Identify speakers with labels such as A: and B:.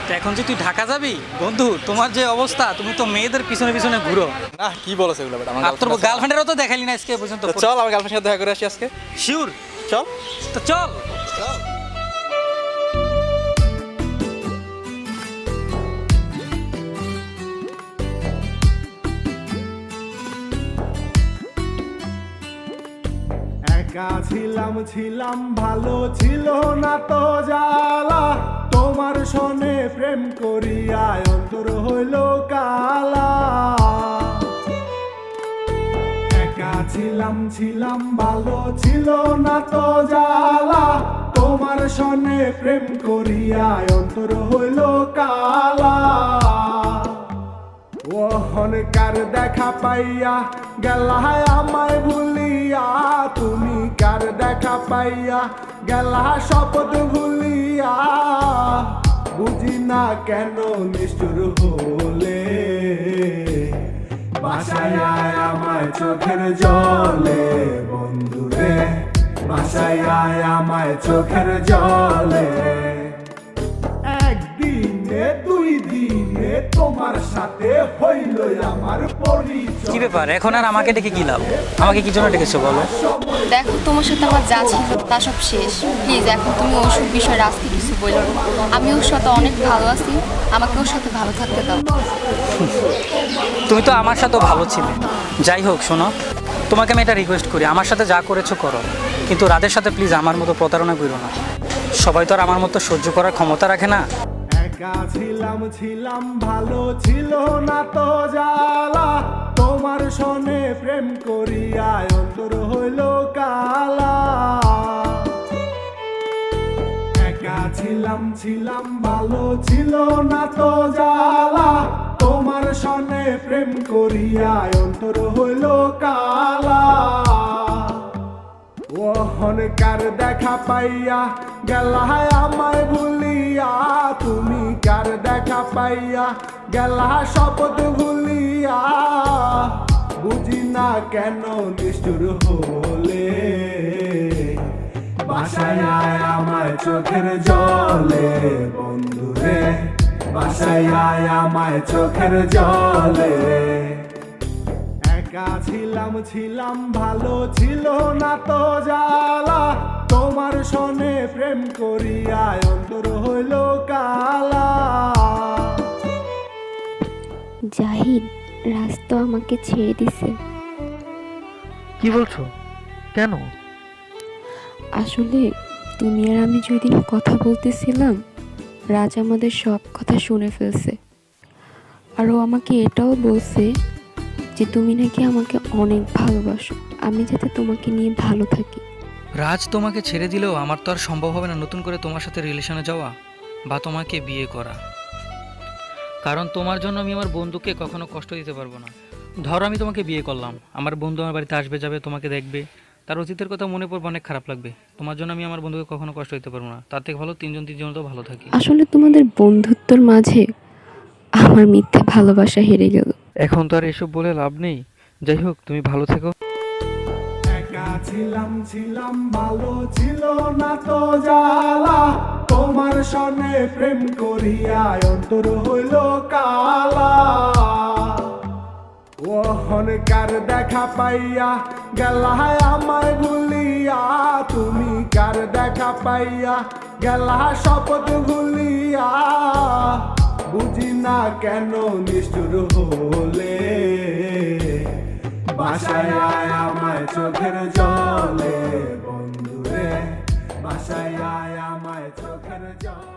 A: তো এখন যে তুই ঢাকা যাবি বন্ধু, তোমার যে অবস্থা, তুমি তো মেয়েদের পিছনে পিছনে ঘুরো।
B: না কি বলছ এগুলো বেটা, আমার
A: আর তোর গার্লফ্রেন্ডেরও তো দেখাইলি না আজকে পর্যন্ত।
B: চল আমার গার্লফ্রেন্ডের সাথে দেখা করে আসি আজকে।
A: শিওর?
B: চল
A: তো চল।
C: একা ছিলাম ভালো ছিল না তো জ্বালা, তোমার সনে প্রেম করিয়া অন্তর হইল কালা। একা ছিলাম ভালো ছিল না তো জ্বালা, তোমার সনে প্রেম করিয়া অন্তর হইল কালা। ওহনকার দেখা পাইয়া গেলায় আমায় ভুলিয়া, তুমি কার দেখা পাইয়া গেলা শপথ ভুলিয়া। বুঝি না কেন নিষ্ঠুর হলে, বাসায় আয় আমায় চোখের জলে বন্ধুরে, বাসায় আয় আমায় চোখের জলে। একদিনে দুই দিনে তোমার সাথে হইল আমার পরিচয়।
A: কি ব্যাপার, এখন আর আমাকে ডেকে কি লাভ? আমাকে কি জন্য ডেকেছো বলো?
D: দেখো তোমার সাথে আমার যা ছিল তা সব শেষ। প্লিজ এখন তুমি ওইসব বিষয়ে আজকে কিছু বলো না। আমি ওর সাথে অনেক ভালো আছি, আমাকে ওর সাথে ভালো থাকতে দাও।
A: তুমি তো আমার সাথেও ভালো ছিলে। যাই হোক শোনো, তোমাকে আমি এটা রিকোয়েস্ট করি, আমার সাথে যা করেছো করো, কিন্তু রাদের সাথে প্লিজ আমার মতো প্রতারণা করো না। সবাই তো আর আমার মতো সহ্য করার ক্ষমতা রাখে না।
C: একা ছিলাম ভালো ছিল না তো জ্বালা, তোমার সনে প্রেম করিয়া অন্তর হইল কালা। একা ছিলাম ভালো ছিল না তো জ্বালা, তোমার সনে প্রেম করিয়া অন্তর হইল কালা। ওহনকার দেখা পাইয়া গেলায় আমায় ভুলিয়া, তুমি কার দেখা পাইয়া গেলা শপথ ভুলিয়া। বুঝি না কেন নিষ্ঠুর হলে, বাসায় আয় আমায় চোখের জলে বন্ধুরে, বাসায় আয় আমায় চোখের জলে। একা ছিলাম ভালো ছিল না তো জ্বালা, তোমার সনে প্রেম করিয়া অন্তর হইল কালা।
E: জাহিদ, রাজ তো আমাকে ছেড়ে দিছে।
F: কি বলছো? কেন?
E: আসলে তুমি আর আমি যেদিন কথা বলতেছিলাম, রাজ আমাদের সব কথা শুনে ফেলছে। আর ও আমাকে এটাও বলছে যে তুমি নাকি আমাকে অনেক ভালোবাসো, আমি যাতে তোমাকে নিয়ে ভালো থাকি।
A: রাজ তোমাকে ছেড়ে দিলেও আমার তো আর সম্ভব হবে না নতুন করে তোমার সাথে রিলেশনে যাওয়া বা তোমাকে বিয়ে করা, কারণ তোমার জন্য আমি আমার বন্ধুকে কখনো কষ্ট দিতে পারবো না। ধরো আমি তোমাকে বিয়ে করলাম, আমার বন্ধু আমার বাড়িতে আসবে যাবে, তোমাকে দেখবে, তার অতীতের কথা মনে পড়বে, অনেক খারাপ লাগবে। তোমার জন্য আমি আমার বন্ধুকে কখনো কষ্ট দিতে পারবো না, তার থেকে ভালো তিনজন তো ভালো থাকি।
E: আসলে তোমাদের বন্ধুত্বর মাঝে আমার মিথ্যে ভালোবাসা হেরে গেল।
F: এখন তো আর এসব বলে লাভ নেই। যাই হোক, তুমি ভালো থেকো।
C: একা ছিলাম ভালো ছিল না তো জ্বালা, তোমার সনে প্রেম করিয়া অন্তর হইল কালা। ওহনকার দেখা পাইয়া গেলায় আমায় ভুলিয়া, তুমি কার দেখা পাইয়া গেলা শপথ ভুলিয়া। বুঝি না কেন নিষ্ঠুর হলে, বাসায় আয় আমায় চোখের জলে বন্ধুরে, বাসায় আয় আমায় চোখের জলে।